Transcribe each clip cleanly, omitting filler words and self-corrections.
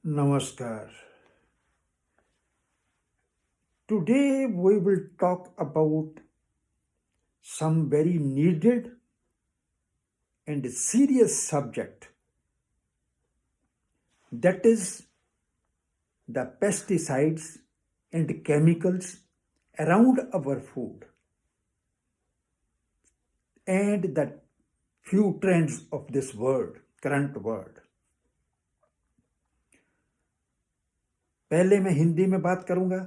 Namaskar. Today we will talk about some very needed and serious subject, that is the pesticides and chemicals around our food and the few trends of this world, current world. पहले मैं हिंदी में बात करूंगा,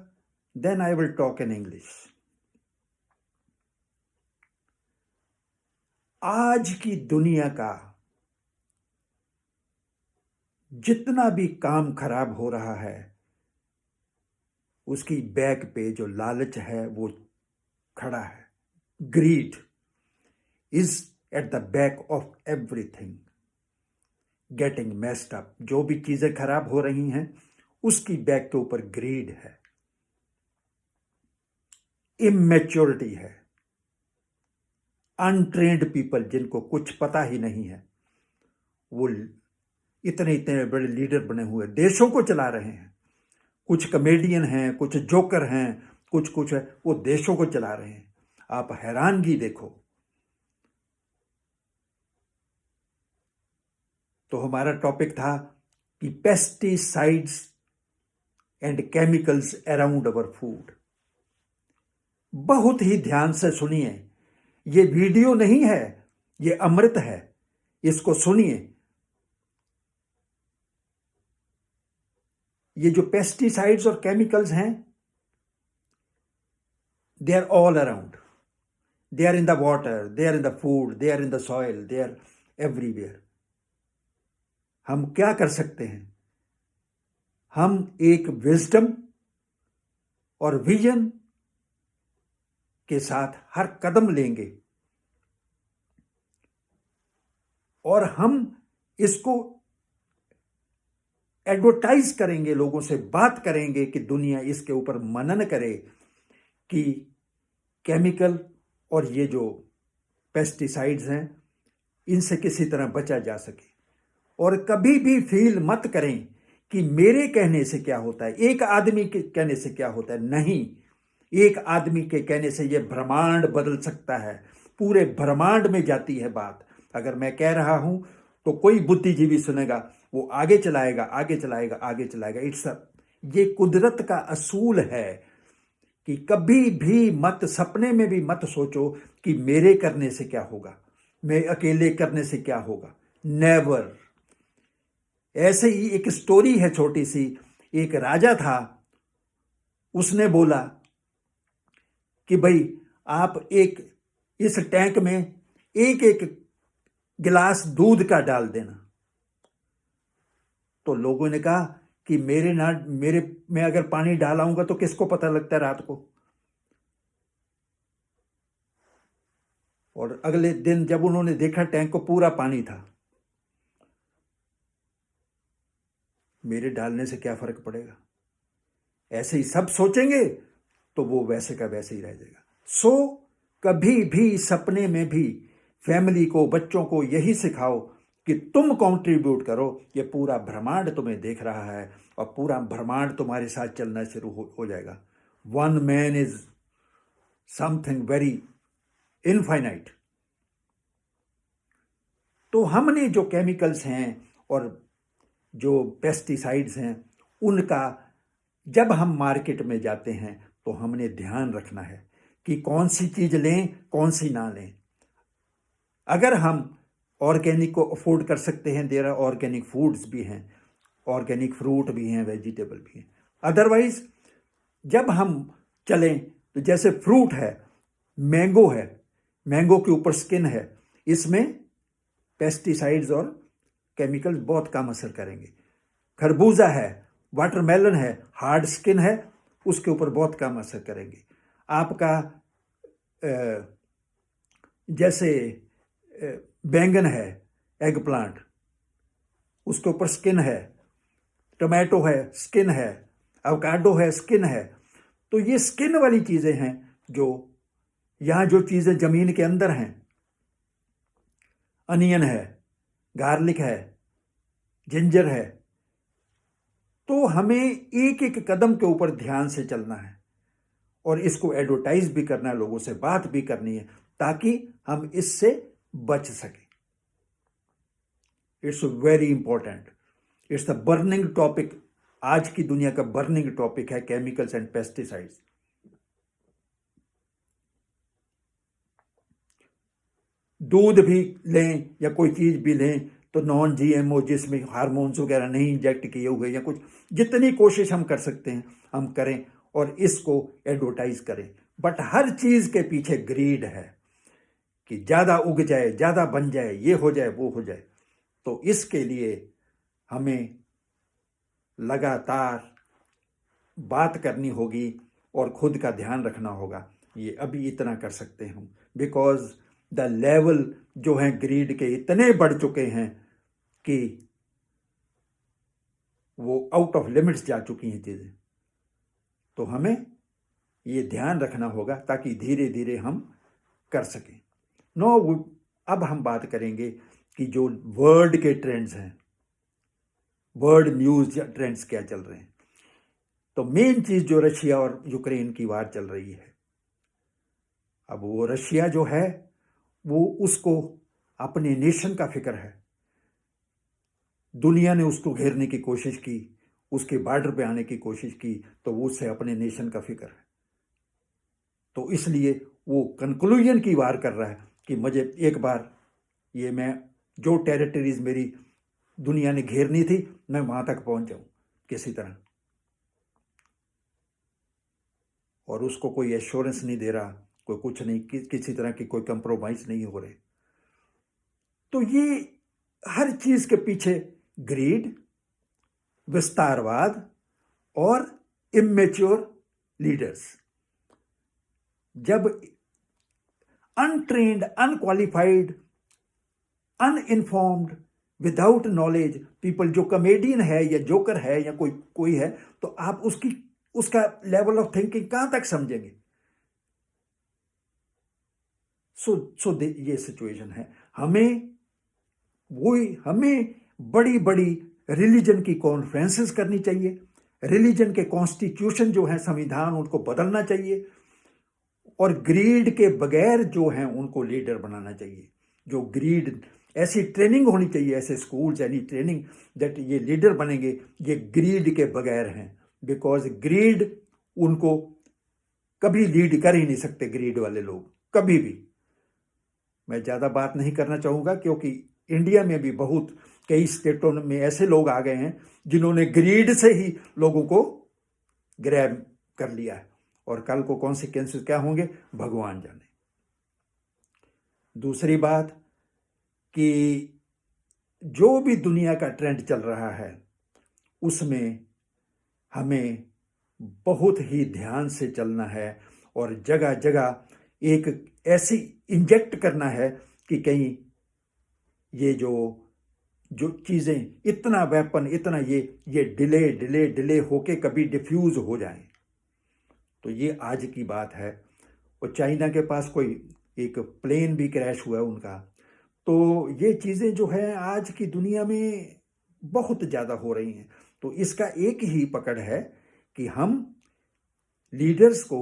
then I will talk in English. आज की दुनिया का जितना भी काम खराब हो रहा है, उसकी बैक पे जो लालच है वो खड़ा है. Grid is at the back of everything getting messed up. जो भी चीजें खराब हो रही हैं उसकी बैक के ऊपर ग्रीड है, इमेच्योरिटी है, अनट्रेन्ड पीपल जिनको कुछ पता ही नहीं है, वो इतने इतने बड़े लीडर बने हुए देशों को चला रहे हैं. कुछ कमेडियन हैं, कुछ जोकर हैं, कुछ है, वो देशों को चला रहे हैं. आप हैरानगी देखो. तो हमारा टॉपिक था कि pesticides and chemicals around our food. बहुत ही ध्यान से सुनिए. ये वीडियो नहीं है, ये अमृत है. इसको सुनिए. ये जो पेस्टिसाइड्स और केमिकल्स हैं, they are all around. They are in the water, they are in the food, they are in the soil, they are everywhere. हम क्या कर सकते हैं? हम एक विजडम और विजन के साथ हर कदम लेंगे और हम इसको एडवर्टाइज करेंगे, लोगों से बात करेंगे कि दुनिया इसके ऊपर मनन करे कि केमिकल और ये जो पेस्टिसाइड्स हैं इनसे किसी तरह बचा जा सके. और कभी भी फील मत करें कि मेरे कहने से क्या होता है, एक आदमी के कहने से क्या होता है. नहीं, एक आदमी के कहने से यह ब्रह्मांड बदल सकता है. पूरे ब्रह्मांड में जाती है बात. अगर मैं कह रहा हूं तो कोई बुद्धिजीवी सुनेगा, वो आगे चलाएगा, आगे चलाएगा, आगे चलाएगा. ये कुदरत का असूल है कि कभी भी मत, सपने में भी मत सोचो कि मेरे करने से क्या होगा, मैं अकेले करने से क्या होगा. नेवर. ऐसे ही एक स्टोरी है छोटी सी. एक राजा था, उसने बोला कि भाई आप इस टैंक में एक एक गिलास दूध का डाल देना. तो लोगों ने कहा कि मेरे मैं अगर पानी डालाऊंगा तो किसको पता लगता है रात को. और अगले दिन जब उन्होंने देखा टैंक को पूरा पानी था. मेरे डालने से क्या फर्क पड़ेगा. ऐसे ही सब सोचेंगे तो वो वैसे का वैसे ही रह जाएगा. कभी भी सपने में भी फैमिली को, बच्चों को यही सिखाओ कि तुम कंट्रीब्यूट करो. ये पूरा ब्रह्मांड तुम्हें देख रहा है और पूरा ब्रह्मांड तुम्हारे साथ चलना शुरू हो जाएगा. One man is something very infinite. तो हमने जो केमिकल्स हैं और जो पेस्टिसाइड्स हैं, उनका जब हम मार्केट में जाते हैं तो हमने ध्यान रखना है कि कौन सी चीज लें, कौन सी ना लें. अगर हम ऑर्गेनिक को अफोर्ड कर सकते हैं, देयर आर ऑर्गेनिक फूड्स भी हैं, ऑर्गेनिक फ्रूट भी हैं, वेजिटेबल भी हैं. अदरवाइज जब हम चलें तो जैसे फ्रूट है, मैंगो है, मैंगो के ऊपर स्किन है, इसमें पेस्टिसाइड्स और केमिकल्स बहुत कम असर करेंगे. खरबूजा है, वाटरमेलन है, हार्ड स्किन है, उसके ऊपर बहुत कम असर करेंगे. आपका जैसे बैंगन है, एग प्लांट, उसके ऊपर स्किन है. टोमेटो है, स्किन है. एवोकाडो है, स्किन है. तो ये स्किन वाली चीजें हैं. जो यहां जो चीजें जमीन के अंदर हैं, अनियन है, गार्लिक है, जिंजर है, तो हमें एक एक कदम के ऊपर ध्यान से चलना है और इसको एडवर्टाइज भी करना है, लोगों से बात भी करनी है ताकि हम इससे बच सकें। It's very important, it's the burning topic. आज की दुनिया का बर्निंग टॉपिक है केमिकल्स एंड पेस्टिसाइड्स। दूध भी लें या कोई चीज भी लें तो नॉन जीएमओ, जिसमें हार्मोन्स वगैरह नहीं इंजेक्ट किए हुए या कुछ, जितनी कोशिश हम कर सकते हैं हम करें और इसको एडवर्टाइज करें। बट हर चीज के पीछे ग्रीड है कि ज्यादा उग जाए, ज्यादा बन जाए, ये हो जाए, वो हो जाए। तो इसके लिए हमें लगातार बात करनी होगी और खुद का ध्यान रखना होगा। ये अभी इतना कर सकते हैं हम, बिकॉज द लेवल जो है ग्रीड के इतने बढ़ चुके हैं कि वो आउट ऑफ लिमिट्स जा चुकी हैं चीजें। तो हमें ये ध्यान रखना होगा ताकि धीरे धीरे हम कर सकें। नो, अब हम बात करेंगे कि जो वर्ल्ड के ट्रेंड्स हैं, वर्ल्ड न्यूज ट्रेंड्स क्या चल रहे हैं। तो मेन चीज जो रशिया और यूक्रेन की वार चल रही है, अब वो रशिया जो है वो उसको अपने नेशन का फिक्र है। दुनिया ने उसको घेरने की कोशिश की, उसके बॉर्डर पे आने की कोशिश की, तो वो उससे अपने नेशन का फिक्र है। तो इसलिए वो कंक्लूजन की वार कर रहा है कि मुझे एक बार ये मैं जो टेरिटरीज मेरी दुनिया ने घेरनी थी मैं वहां तक पहुंच जाऊं किसी तरह। और उसको कोई एश्योरेंस नहीं दे रहा, कोई कुछ नहीं, किसी तरह की कोई कंप्रोमाइज नहीं हो रहे। तो ये हर चीज के पीछे ग्रीड, विस्तारवाद और इमेच्योर लीडर्स। जब untrained, unqualified, uninformed, without knowledge people, जो कमेडियन है या जोकर है या कोई है, तो आप उसका लेवल ऑफ थिंकिंग कहां तक समझेंगे। सो ये सिचुएशन है। हमें बड़ी बड़ी रिलीजन की कॉन्फ्रेंसेस करनी चाहिए। रिलीजन के कॉन्स्टिट्यूशन जो है, संविधान, उनको बदलना चाहिए और ग्रीड के बगैर जो हैं उनको लीडर बनाना चाहिए। जो ग्रीड, ऐसी ट्रेनिंग होनी चाहिए, ऐसे स्कूल्स, यानी ट्रेनिंग दैट ये लीडर बनेंगे ये ग्रीड के बगैर हैं। बिकॉज ग्रीड उनको कभी लीड कर ही नहीं सकते, ग्रीड वाले लोग कभी भी। मैं ज्यादा बात नहीं करना चाहूंगा क्योंकि इंडिया में भी बहुत कई स्टेटों में ऐसे लोग आ गए हैं जिन्होंने ग्रीड से ही लोगों को ग्रैब कर लिया है और कल को कॉन्सिक्वेंसेस क्या होंगे भगवान जाने। दूसरी बात कि जो भी दुनिया का ट्रेंड चल रहा है उसमें हमें बहुत ही ध्यान से चलना है और जगह जगह एक ऐसी इंजेक्ट करना है कि कहीं ये जो चीजें, इतना वेपन, इतना ये डिले होके कभी डिफ्यूज हो जाए। तो ये आज की बात है। और चाइना के पास कोई एक प्लेन भी क्रैश हुआ उनका। तो ये चीजें जो है आज की दुनिया में बहुत ज्यादा हो रही हैं। तो इसका एक ही पकड़ है कि हम लीडर्स को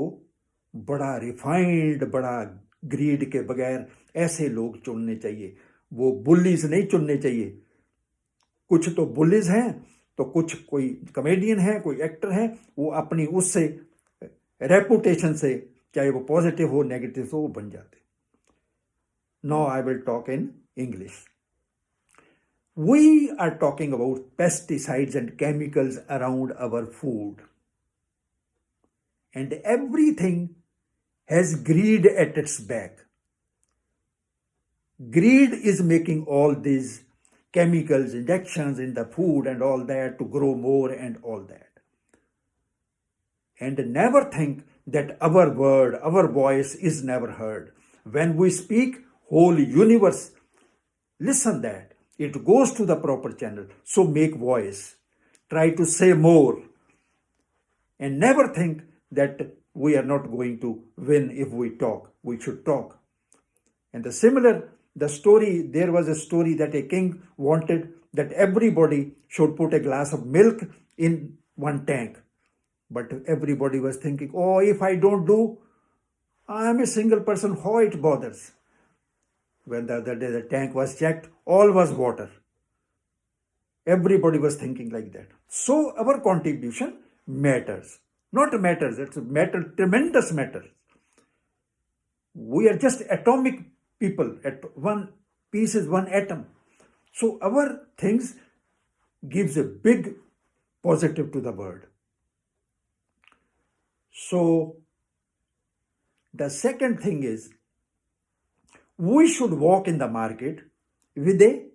बड़ा रिफाइंड, बड़ा ग्रीड के बगैर ऐसे लोग चुनने चाहिए। वो बुलीज नहीं चुनने चाहिए। कुछ तो बुलीज हैं, तो कुछ कोई कमेडियन है, कोई एक्टर है, वो अपनी उससे रेपुटेशन से, चाहे वो पॉजिटिव हो नेगेटिव हो, वो बन जाते। Now I will talk in English. We are talking about pesticides and chemicals around our food. And everything has greed at its back. Greed is making all these chemicals, injections in the food and all that to grow more and all that. And never think that our word, our voice is never heard. When we speak, whole universe listen that. It goes to the proper channel. So make voice. Try to say more. And never think that we are not going to win if we talk. We should talk. And there was a story that a king wanted that everybody should put a glass of milk in one tank. But everybody was thinking, oh, if I don't do, I am a single person, how it bothers? When the other day the tank was checked, all was water. Everybody was thinking like that. So our contribution matters. Not matters, it's matter, tremendous matter. We are just atomic people. At one piece is one atom. So our things gives a big positive to the world. So the second thing is we should walk in the market with a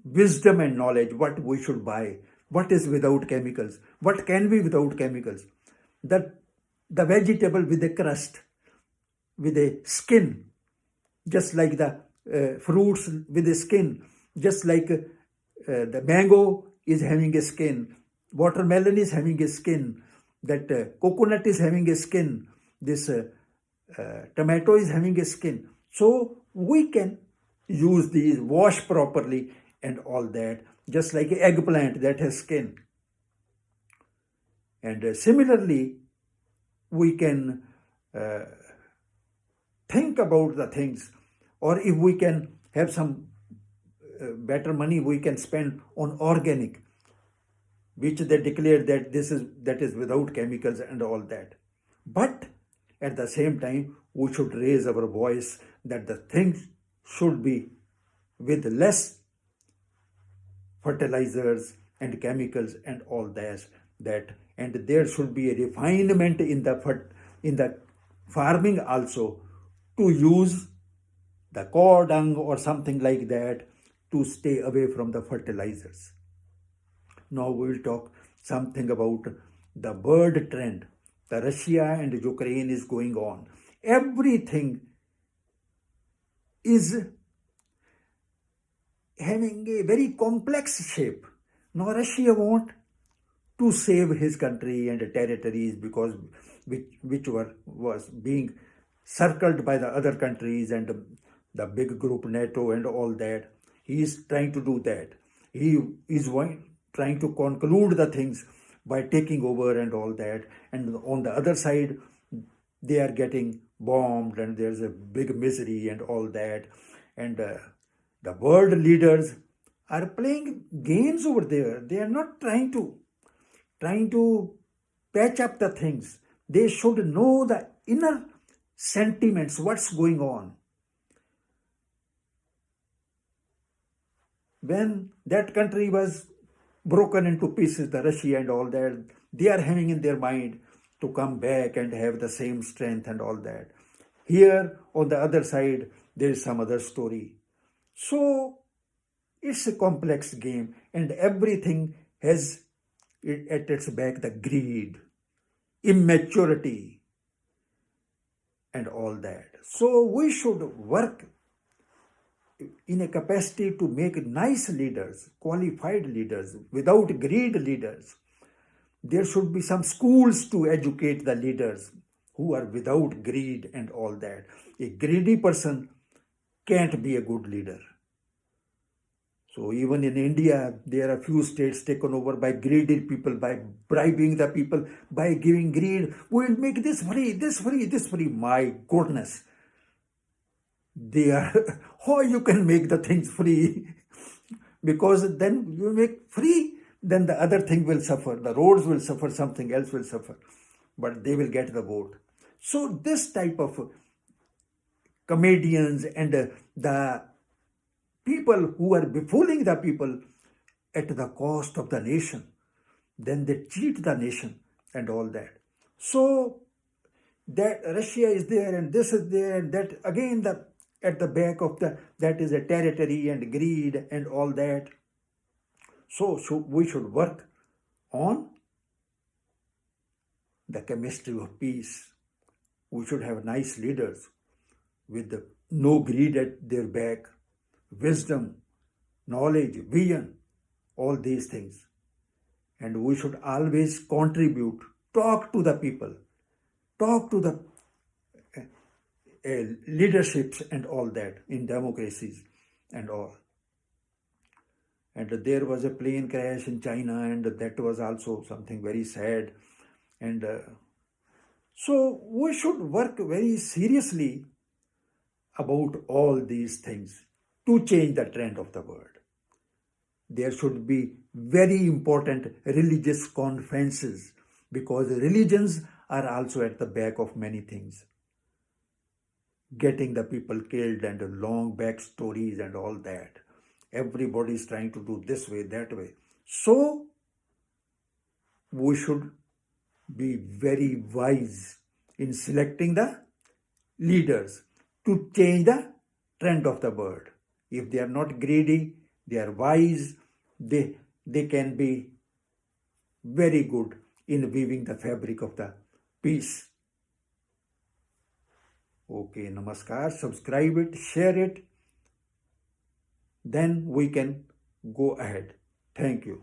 wisdom and knowledge what we should buy, what is without chemicals, what can be without chemicals. The vegetable with a crust, with a skin, just like the fruits with a skin, just like the mango is having a skin, watermelon is having a skin, that coconut is having a skin, this tomato is having a skin. So we can use these, wash properly and all that, just like an eggplant that has skin. And similarly, we can think about the things, or if we can have some better money, we can spend on organic, which they declare that that is without chemicals and all that. But at the same time, we should raise our voice that the things should be with less fertilizers and chemicals and all that, and there should be a refinement in the farming also, to use the cow dung or something like that to stay away from the fertilizers. Now we will talk something about the bird trend. The Russia and Ukraine is going on. Everything is having a very complex shape. Now Russia wants to save his country and territories because which was being circled by the other countries and the big group NATO and all that. He is trying to do that. He is trying to conclude the things by taking over and all that. And on the other side, they are getting bombed and there's a big misery and all that. And the world leaders are playing games over there. They are not trying to patch up the things. They should know the inner sentiments, what's going on. When that country was broken into pieces, the Russia and all that, they are having in their mind to come back and have the same strength and all that. Here on the other side, there is some other story. So it's a complex game, and everything has at its back the greed, immaturity, and all that. So we should work in a capacity to make nice leaders, qualified leaders, without greed leaders. There should be some schools to educate the leaders who are without greed and all that. A greedy person can't be a good leader. So even in India, there are few states taken over by greedy people, by bribing the people, by giving greed. We'll make this free, this free, this free. My goodness. They are, how you can make the things free? Because then you make free, then the other thing will suffer. The roads will suffer, something else will suffer. But they will get the vote. So this type of comedians and the people who are befooling the people at the cost of the nation, then they cheat the nation and all that. So that Russia is there and this is there, and that again at the back of that is a territory and greed and all that. So we should work on the chemistry of peace. We should have nice leaders with no greed at their back, wisdom, knowledge, vision, all these things. And we should always contribute, talk to the people, talk to the leaderships and all that in democracies and all. and there was a plane crash in China, and that was also something very sad. And so we should work very seriously about all these things to change the trend of the world. There should be very important religious conferences, because religions are also at the back of many things. Getting the people killed and long backstories and all that. Everybody is trying to do this way, that way. So we should be very wise in selecting the leaders to change the trend of the world. If they are not greedy, they are wise, they can be very good in weaving the fabric of the peace. Okay, namaskar, subscribe it, share it, then we can go ahead. Thank you.